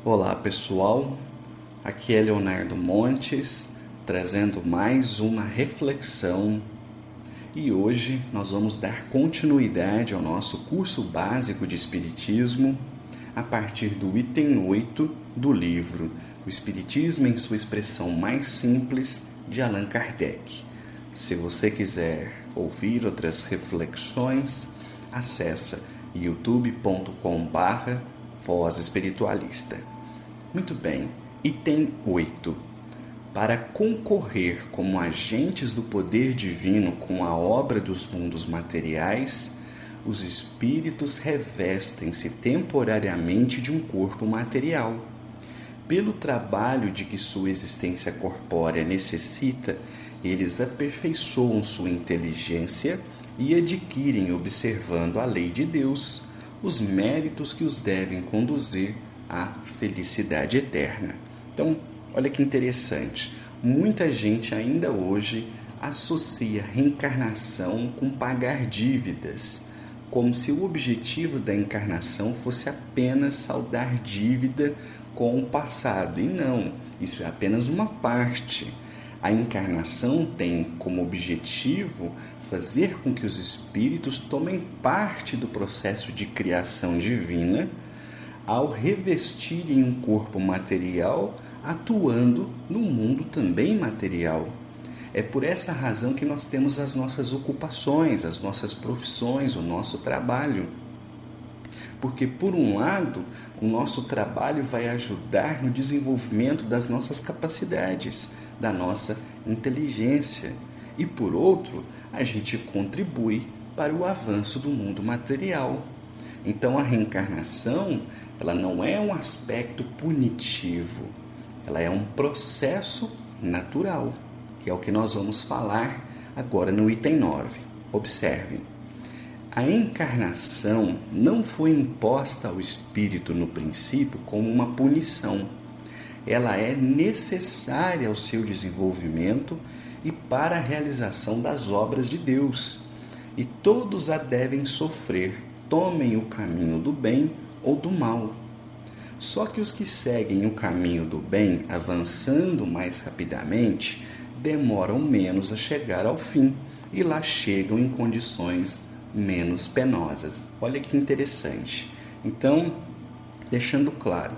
Olá pessoal, aqui é Leonardo Montes, trazendo mais uma reflexão e hoje nós vamos dar continuidade ao nosso curso básico de Espiritismo a partir do item 8 do livro O Espiritismo em sua expressão mais simples, de Allan Kardec. Se você quiser ouvir outras reflexões, acesse youtube.com/Voz Espiritualista. Muito bem, item 8. Para concorrer como agentes do poder divino com a obra dos mundos materiais, os espíritos revestem-se temporariamente de um corpo material. Pelo trabalho de que sua existência corpórea necessita, eles aperfeiçoam sua inteligência e adquirem, observando a lei de Deus, os méritos que os devem conduzir à felicidade eterna. Então, olha que interessante. Muita gente ainda hoje associa reencarnação com pagar dívidas, como se o objetivo da encarnação fosse apenas saldar dívida com o passado. E não, isso é apenas uma parte. A encarnação tem como objetivo fazer com que os espíritos tomem parte do processo de criação divina ao revestirem um corpo material, atuando no mundo também material. É por essa razão que nós temos as nossas ocupações, as nossas profissões, o nosso trabalho. Porque, por um lado, o nosso trabalho vai ajudar no desenvolvimento das nossas capacidades, da nossa inteligência. E, por outro, a gente contribui para o avanço do mundo material. Então, a reencarnação, ela não é um aspecto punitivo, ela é um processo natural, que é o que nós vamos falar agora no item 9. Observem. A encarnação não foi imposta ao espírito no princípio como uma punição. Ela é necessária ao seu desenvolvimento e para a realização das obras de Deus. E todos a devem sofrer, tomem o caminho do bem ou do mal. Só que os que seguem o caminho do bem, avançando mais rapidamente, demoram menos a chegar ao fim e lá chegam em condições menos penosas. Olha que interessante. Então, deixando claro,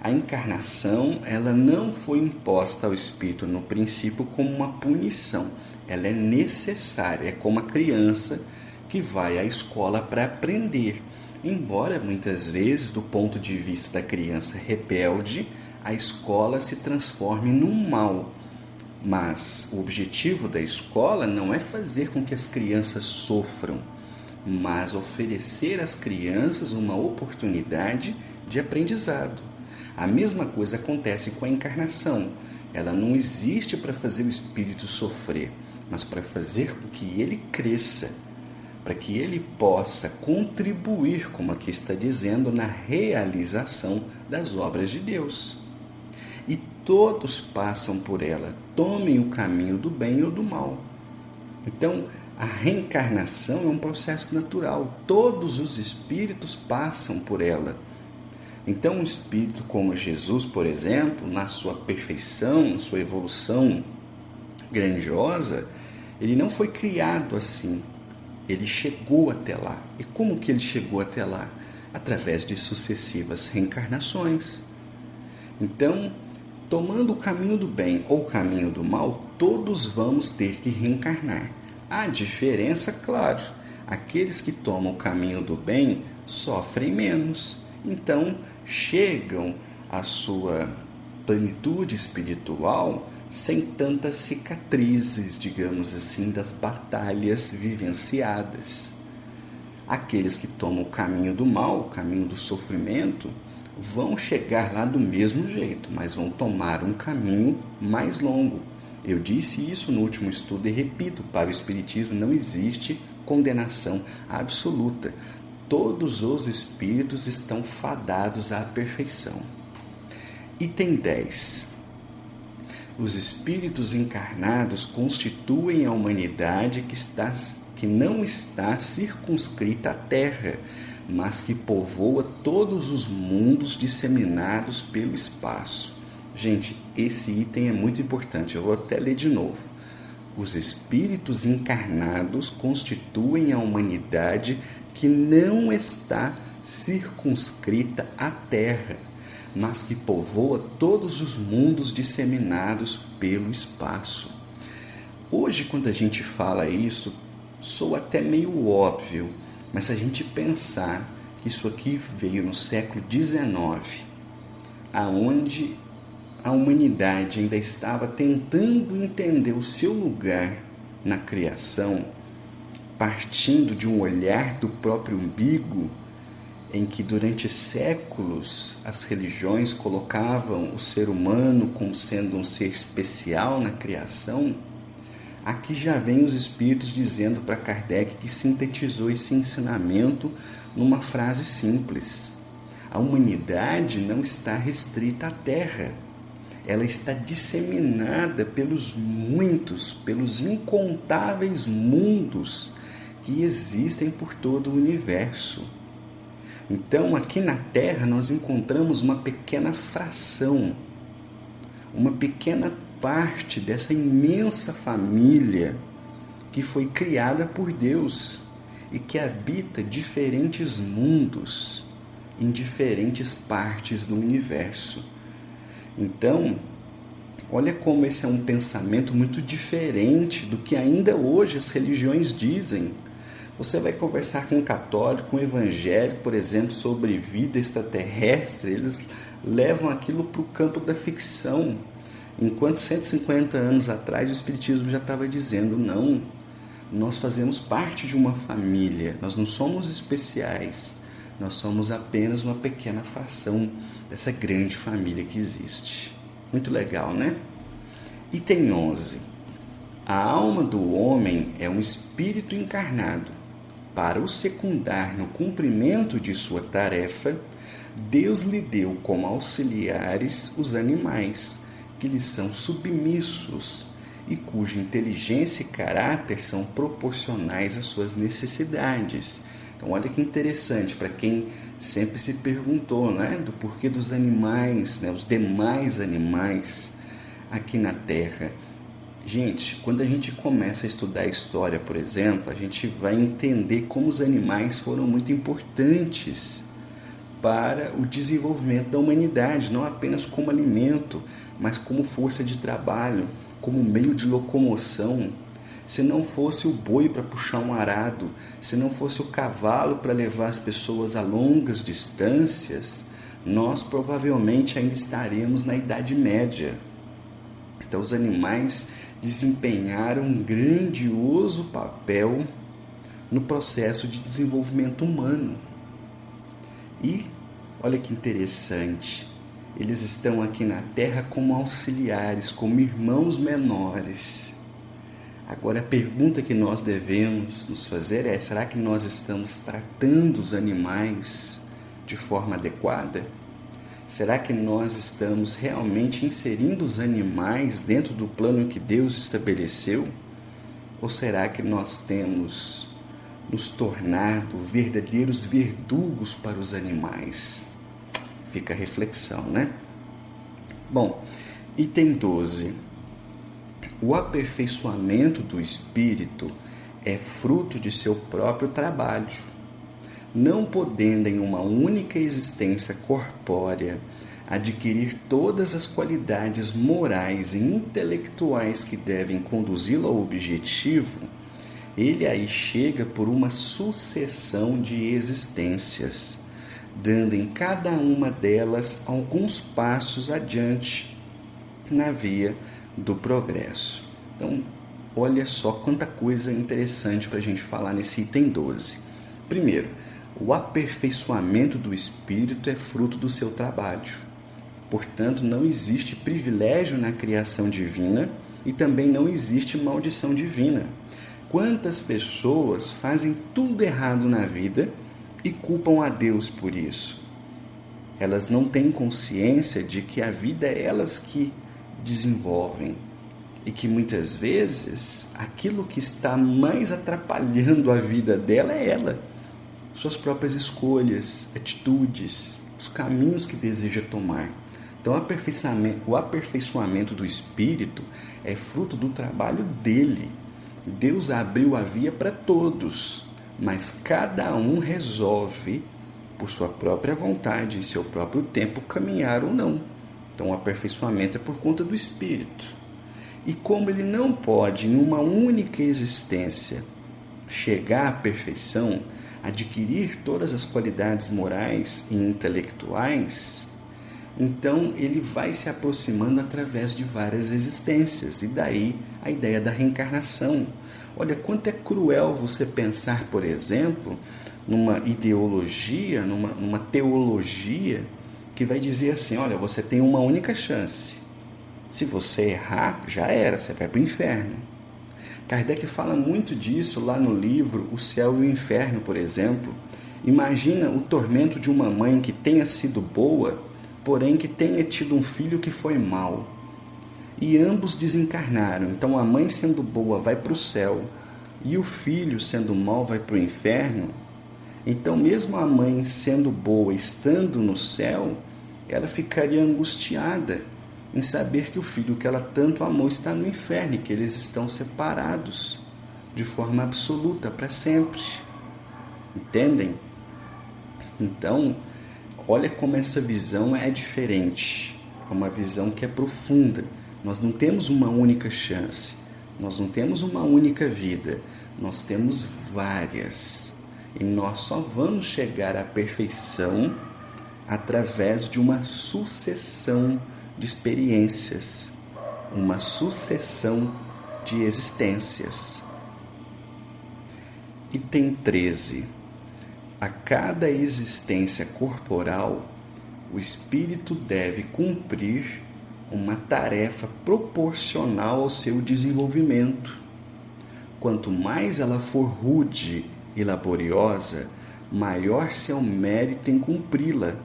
a encarnação ela não foi imposta ao espírito no princípio como uma punição. Ela é necessária, é como a criança que vai à escola para aprender. Embora muitas vezes, do ponto de vista da criança rebelde, a escola se transforme num mal. Mas o objetivo da escola não é fazer com que as crianças sofram, mas oferecer às crianças uma oportunidade de aprendizado. A mesma coisa acontece com a encarnação. Ela não existe para fazer o espírito sofrer, mas para fazer com que ele cresça, para que ele possa contribuir, como aqui está dizendo, na realização das obras de Deus. E todos passam por ela, tomem o caminho do bem ou do mal. Então, a reencarnação é um processo natural, todos os espíritos passam por ela. Então, um espírito como Jesus, por exemplo, na sua perfeição, na sua evolução grandiosa, ele não foi criado assim. Ele chegou até lá. E como que ele chegou até lá? Através de sucessivas reencarnações. Então, tomando o caminho do bem ou o caminho do mal, todos vamos ter que reencarnar. A diferença, claro, aqueles que tomam o caminho do bem sofrem menos. Então, chegam à sua plenitude espiritual sem tantas cicatrizes, digamos assim, das batalhas vivenciadas. Aqueles que tomam o caminho do mal, o caminho do sofrimento, vão chegar lá do mesmo jeito, mas vão tomar um caminho mais longo. Eu disse isso no último estudo e repito, para o Espiritismo não existe condenação absoluta. Todos os espíritos estão fadados à perfeição. Item 10. Os espíritos encarnados constituem a humanidade que não está circunscrita à Terra, mas que povoa todos os mundos disseminados pelo espaço. Gente, esse item é muito importante, eu vou até ler de novo. Os espíritos encarnados constituem a humanidade que não está circunscrita à Terra, mas que povoa todos os mundos disseminados pelo espaço. Hoje, quando a gente fala isso, soa até meio óbvio, mas se a gente pensar que isso aqui veio no século XIX, aonde a humanidade ainda estava tentando entender o seu lugar na criação, partindo de um olhar do próprio umbigo, em que durante séculos as religiões colocavam o ser humano como sendo um ser especial na criação, aqui já vem os espíritos dizendo para Kardec que sintetizou esse ensinamento numa frase simples. A humanidade não está restrita à Terra. Ela está disseminada pelos muitos, pelos incontáveis mundos que existem por todo o universo. Então, aqui na Terra, nós encontramos uma pequena fração, uma pequena parte dessa imensa família que foi criada por Deus e que habita diferentes mundos em diferentes partes do universo. Então, olha como esse é um pensamento muito diferente do que ainda hoje as religiões dizem. Você vai conversar com um católico, com um evangélico, por exemplo, sobre vida extraterrestre, eles levam aquilo para o campo da ficção. Enquanto 150 anos atrás o Espiritismo já estava dizendo, não, nós fazemos parte de uma família, nós não somos especiais, nós somos apenas uma pequena fração dessa grande família que existe. Muito legal, né? Item 11. A alma do homem é um espírito encarnado. Para o secundar no cumprimento de sua tarefa, Deus lhe deu como auxiliares os animais, que lhe são submissos e cuja inteligência e caráter são proporcionais às suas necessidades. Então, olha que interessante, para quem sempre se perguntou, né, do porquê dos animais, né, os demais animais aqui na Terra. Gente, quando a gente começa a estudar a história, por exemplo, a gente vai entender como os animais foram muito importantes para o desenvolvimento da humanidade, não apenas como alimento, mas como força de trabalho, como meio de locomoção. Se não fosse o boi para puxar um arado, se não fosse o cavalo para levar as pessoas a longas distâncias, nós provavelmente ainda estaremos na Idade Média. Então, os animais desempenharam um grandioso papel no processo de desenvolvimento humano. E, olha que interessante, eles estão aqui na Terra como auxiliares, como irmãos menores. Agora, a pergunta que nós devemos nos fazer é, será que nós estamos tratando os animais de forma adequada? Será que nós estamos realmente inserindo os animais dentro do plano que Deus estabeleceu? Ou será que nós temos nos tornado verdadeiros verdugos para os animais? Fica a reflexão, né? Bom, item 12. O aperfeiçoamento do espírito é fruto de seu próprio trabalho. Não podendo em uma única existência corpórea adquirir todas as qualidades morais e intelectuais que devem conduzi-lo ao objetivo, ele aí chega por uma sucessão de existências, dando em cada uma delas alguns passos adiante na via do progresso. Então, olha só quanta coisa interessante para a gente falar nesse item 12. Primeiro, o aperfeiçoamento do espírito é fruto do seu trabalho. Portanto, não existe privilégio na criação divina e também não existe maldição divina. Quantas pessoas fazem tudo errado na vida e culpam a Deus por isso? Elas não têm consciência de que a vida é elas que desenvolvem e que muitas vezes aquilo que está mais atrapalhando a vida dela é ela. suas próprias escolhas, atitudes, os caminhos que deseja tomar. Então, o aperfeiçoamento do espírito é fruto do trabalho dele. Deus abriu a via para todos, mas cada um resolve, por sua própria vontade e seu próprio tempo, caminhar ou não. Então, o aperfeiçoamento é por conta do espírito. E como ele não pode, em uma única existência, chegar à perfeição, adquirir todas as qualidades morais e intelectuais, então ele vai se aproximando através de várias existências. E daí a ideia da reencarnação. Olha, quanto é cruel você pensar, por exemplo, numa ideologia, numa teologia que vai dizer assim, olha, você tem uma única chance. Se você errar, já era, você vai para o inferno. Kardec fala muito disso lá no livro O Céu e o Inferno, por exemplo. Imagina o tormento de uma mãe que tenha sido boa, porém que tenha tido um filho que foi mau. E ambos desencarnaram. Então a mãe sendo boa vai para o céu e o filho sendo mau vai para o inferno. Então mesmo a mãe sendo boa, estando no céu, ela ficaria angustiada em saber que o filho que ela tanto amou está no inferno e que eles estão separados de forma absoluta para sempre. Entendem? Então, olha como essa visão é diferente. É uma visão que é profunda. Nós não temos uma única chance. Nós não temos uma única vida. Nós temos várias. E nós só vamos chegar à perfeição através de uma sucessão de experiências, uma sucessão de existências. Item 13. A cada existência corporal, o espírito deve cumprir uma tarefa proporcional ao seu desenvolvimento. Quanto mais ela for rude e laboriosa, maior seu mérito em cumpri-la.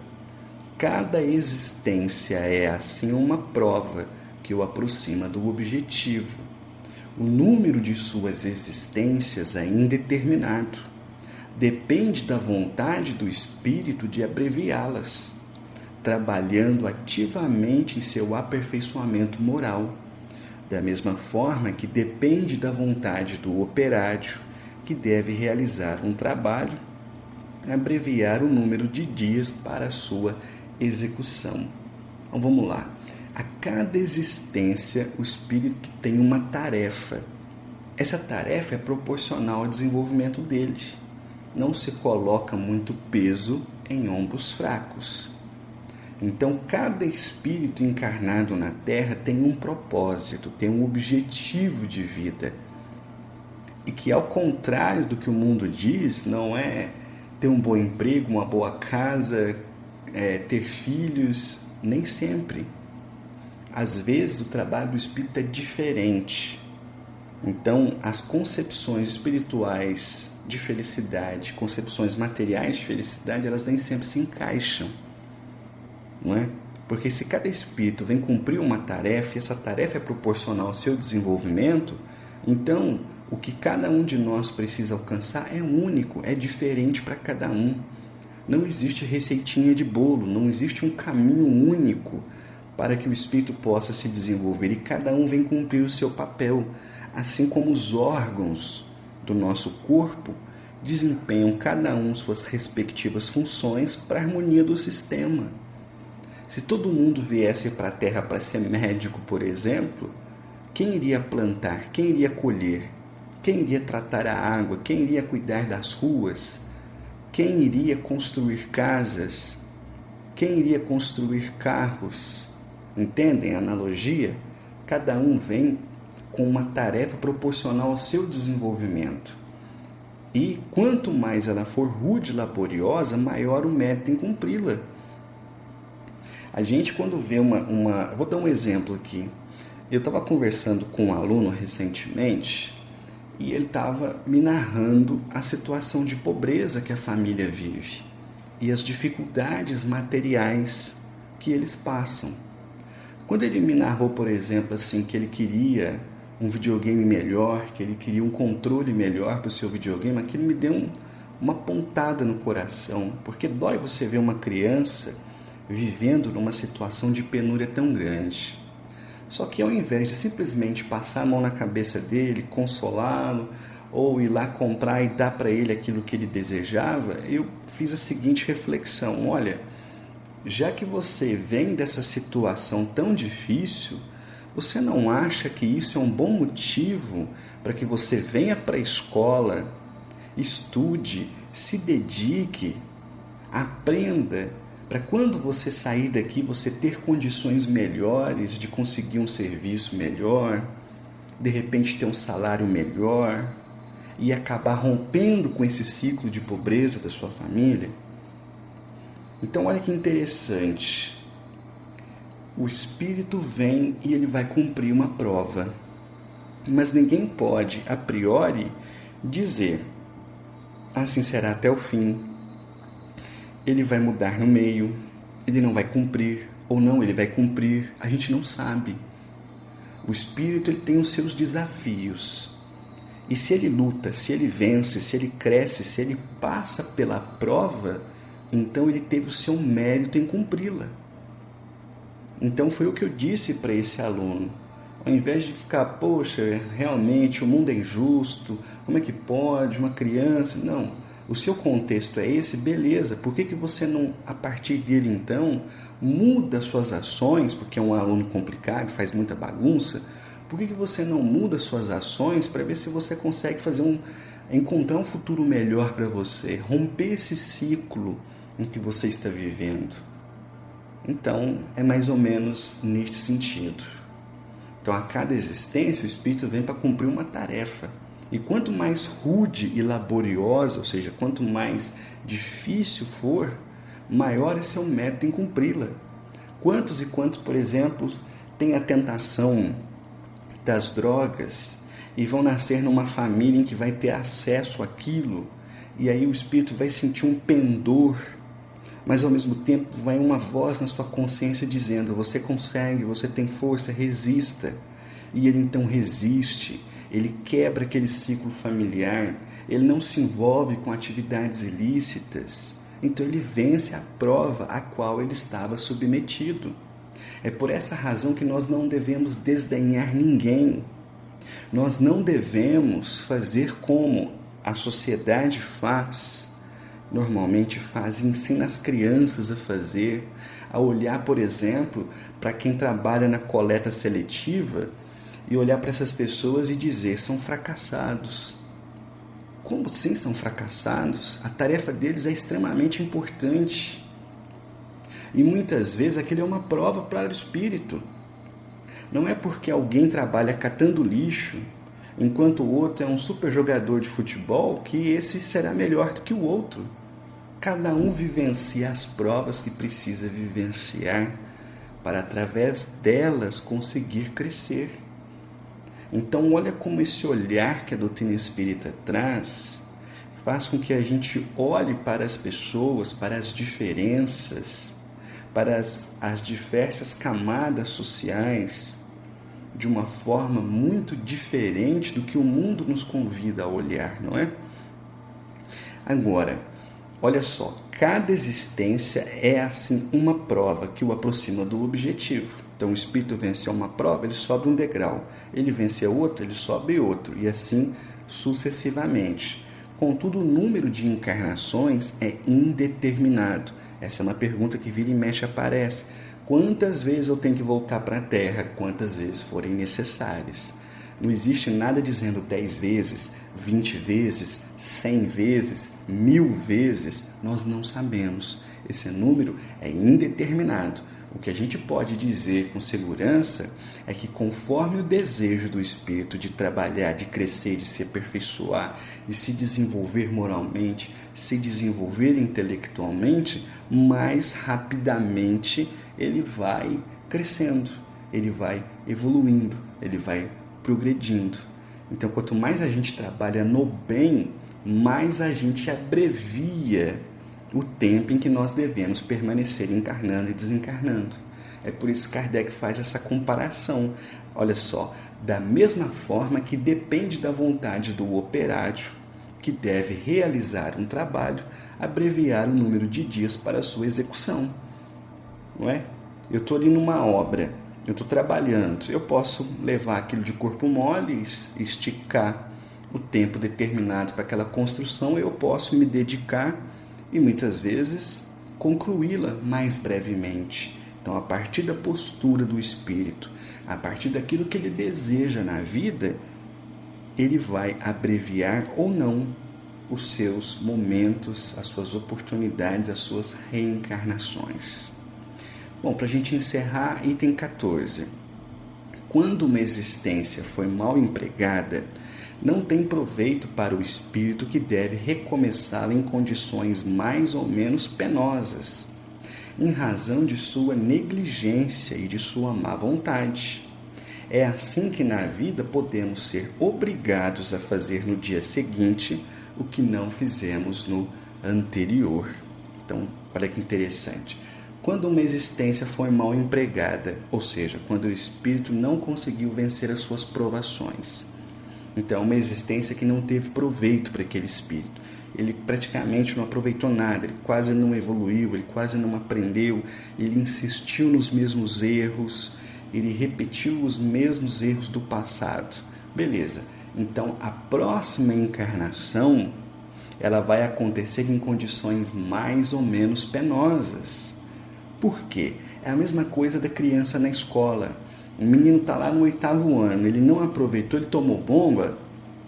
Cada existência é, assim, uma prova que o aproxima do objetivo. O número de suas existências é indeterminado. Depende da vontade do espírito de abreviá-las, trabalhando ativamente em seu aperfeiçoamento moral. Da mesma forma que depende da vontade do operário, que deve realizar um trabalho, abreviar o número de dias para a sua execução. Então vamos lá. A cada existência o espírito tem uma tarefa. Essa tarefa é proporcional ao desenvolvimento dele. Não se coloca muito peso em ombros fracos. Então cada espírito encarnado na Terra tem um propósito, tem um objetivo de vida. E que, ao contrário do que o mundo diz, não é ter um bom emprego, uma boa casa, ter filhos, nem sempre. Às vezes o trabalho do espírito é diferente. Então, as concepções espirituais de felicidade, concepções materiais de felicidade, elas nem sempre se encaixam, não é? Porque se cada espírito vem cumprir uma tarefa e essa tarefa é proporcional ao seu desenvolvimento, então o que cada um de nós precisa alcançar é único, é diferente para cada um. Não existe receitinha de bolo, não existe um caminho único para que o espírito possa se desenvolver e cada um vem cumprir o seu papel, assim como os órgãos do nosso corpo desempenham cada um suas respectivas funções para a harmonia do sistema. Se todo mundo viesse para a Terra para ser médico, por exemplo, quem iria plantar, quem iria colher, quem iria tratar a água, quem iria cuidar das ruas, quem iria construir casas, quem iria construir carros? Entendem a analogia? Cada um vem com uma tarefa proporcional ao seu desenvolvimento. E quanto mais ela for rude e laboriosa, maior o mérito em cumpri-la. A gente, quando vê Vou dar um exemplo aqui. Eu estava conversando com um aluno recentemente e ele estava me narrando a situação de pobreza que a família vive e as dificuldades materiais que eles passam. Quando ele me narrou, por exemplo, assim, que ele queria um videogame melhor, que ele queria um controle melhor para o seu videogame, aquilo me deu uma pontada no coração, porque dói você ver uma criança vivendo numa situação de penúria tão grande. Só que ao invés de simplesmente passar a mão na cabeça dele, consolá-lo, ou ir lá comprar e dar para ele aquilo que ele desejava, eu fiz a seguinte reflexão: olha, já que você vem dessa situação tão difícil, você não acha que isso é um bom motivo para que você venha para a escola, estude, se dedique, aprenda, para quando você sair daqui você ter condições melhores de conseguir um serviço melhor, de repente ter um salário melhor e acabar rompendo com esse ciclo de pobreza da sua família? Então olha que interessante, o Espírito vem e ele vai cumprir uma prova, mas ninguém pode a priori dizer: assim será até o fim, ele vai mudar no meio, ele não vai cumprir, ou não, ele vai cumprir, a gente não sabe. O Espírito ele tem os seus desafios, e se ele luta, se ele vence, se ele cresce, se ele passa pela prova, então ele teve o seu mérito em cumpri-la. Então foi o que eu disse para esse aluno. Ao invés de ficar, poxa, realmente o mundo é injusto, como é que pode, uma criança? Não, o seu contexto é esse, beleza, por que você não, a partir dele então, muda suas ações, porque é um aluno complicado, faz muita bagunça, por que você não muda suas ações para ver se você consegue encontrar um futuro melhor para você, romper esse ciclo em que você está vivendo? Então, é mais ou menos neste sentido. Então, a cada existência, o Espírito vem para cumprir uma tarefa. E quanto mais rude e laboriosa, ou seja, quanto mais difícil for, maior é seu mérito em cumpri-la. Quantos e quantos, por exemplo, têm a tentação das drogas e vão nascer numa família em que vai ter acesso àquilo, e aí o Espírito vai sentir um pendor, mas ao mesmo tempo vai uma voz na sua consciência dizendo: você consegue, você tem força, resista. E ele então resiste, ele quebra aquele ciclo familiar, ele não se envolve com atividades ilícitas, então ele vence a prova a qual ele estava submetido. É por essa razão que nós não devemos desdenhar ninguém, nós não devemos fazer como a sociedade faz, normalmente faz, ensina as crianças a fazer, a olhar, por exemplo, para quem trabalha na coleta seletiva e olhar para essas pessoas e dizer: são fracassados. Como assim são fracassados? A tarefa deles é extremamente importante. E muitas vezes aquilo é uma prova para o espírito. Não é porque alguém trabalha catando lixo, enquanto o outro é um super jogador de futebol, que esse será melhor do que o outro. Cada um vivencia as provas que precisa vivenciar para, através delas, conseguir crescer. Então, olha como esse olhar que a doutrina espírita traz faz com que a gente olhe para as pessoas, para as diferenças, para as diversas camadas sociais, de uma forma muito diferente do que o mundo nos convida a olhar, não é? Agora, olha só, cada existência é assim uma prova que o aproxima do objetivo. Então, o espírito venceu uma prova, ele sobe um degrau. Ele vence outra, ele sobe outro. E assim sucessivamente. Contudo, o número de encarnações é indeterminado. Essa é uma pergunta que vira e mexe aparece. Quantas vezes eu tenho que voltar para a Terra? Quantas vezes forem necessárias. Não existe nada dizendo 10 vezes, 20 vezes, 100 vezes, 1000 vezes. Nós não sabemos. Esse número é indeterminado. O que a gente pode dizer com segurança é que, conforme o desejo do espírito de trabalhar, de crescer, de se aperfeiçoar, de se desenvolver moralmente, se desenvolver intelectualmente, mais rapidamente ele vai crescendo, ele vai evoluindo, ele vai progredindo. Então, quanto mais a gente trabalha no bem, mais a gente abrevia o tempo em que nós devemos permanecer encarnando e desencarnando. É por isso que Kardec faz essa comparação. Olha só, da mesma forma que depende da vontade do operário, que deve realizar um trabalho, abreviar o número de dias para a sua execução. Não é? Eu estou ali numa obra, eu estou trabalhando, eu posso levar aquilo de corpo mole, esticar o tempo determinado para aquela construção, eu posso me dedicar e muitas vezes concluí-la mais brevemente. Então, a partir da postura do espírito, a partir daquilo que ele deseja na vida, ele vai abreviar ou não os seus momentos, as suas oportunidades, as suas reencarnações. Bom, para a gente encerrar, item 14. Quando uma existência foi mal empregada, não tem proveito para o espírito que deve recomeçá-la em condições mais ou menos penosas, em razão de sua negligência e de sua má vontade. É assim que na vida podemos ser obrigados a fazer no dia seguinte o que não fizemos no anterior. Então, olha que interessante. Quando uma existência foi mal empregada, ou seja, quando o espírito não conseguiu vencer as suas provações, então uma existência que não teve proveito para aquele espírito, ele praticamente não aproveitou nada, ele quase não evoluiu, ele quase não aprendeu, ele insistiu nos mesmos erros, ele repetiu os mesmos erros do passado. Beleza, então a próxima encarnação, ela vai acontecer em condições mais ou menos penosas. Por quê? É a mesma coisa da criança na escola. O menino está lá no 8º ano, ele não aproveitou, ele tomou bomba,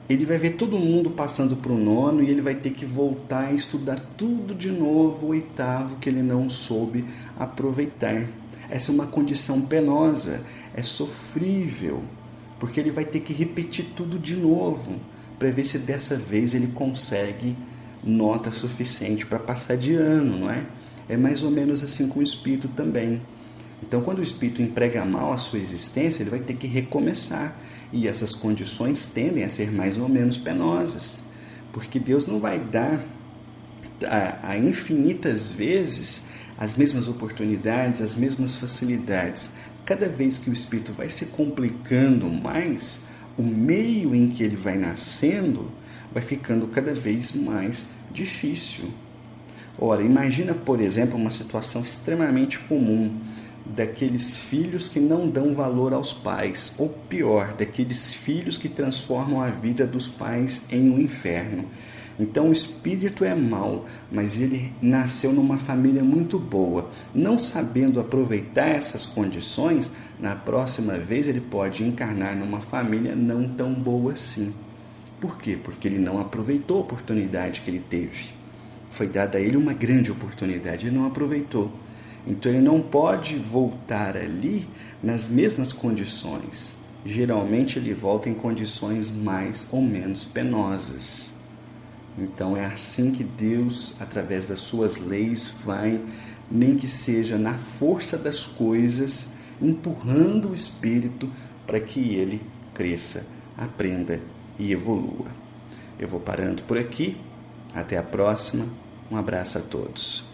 ele vai ver todo mundo passando para o 9º e ele vai ter que voltar a estudar tudo de novo, o 8º, que ele não soube aproveitar. Essa é uma condição penosa, é sofrível, porque ele vai ter que repetir tudo de novo, para ver se dessa vez ele consegue nota suficiente para passar de ano, não é? É mais ou menos assim com o espírito também. Então, quando o espírito emprega mal a sua existência, ele vai ter que recomeçar. E essas condições tendem a ser mais ou menos penosas, porque Deus não vai dar a infinitas vezes as mesmas oportunidades, as mesmas facilidades. Cada vez que o espírito vai se complicando mais, o meio em que ele vai nascendo vai ficando cada vez mais difícil. Ora, imagina, por exemplo, uma situação extremamente comum daqueles filhos que não dão valor aos pais, ou pior, daqueles filhos que transformam a vida dos pais em um inferno. Então o espírito é mau, mas ele nasceu numa família muito boa. Não sabendo aproveitar essas condições, na próxima vez ele pode encarnar numa família não tão boa assim. Por quê? Porque ele não aproveitou a oportunidade que ele teve. Foi dada a ele uma grande oportunidade, ele não aproveitou. Então ele não pode voltar ali nas mesmas condições. Geralmente ele volta em condições mais ou menos penosas. Então é assim que Deus, através das suas leis, vai, nem que seja na força das coisas, empurrando o espírito para que ele cresça, aprenda e evolua. Eu vou parando por aqui. Até a próxima. Um abraço a todos.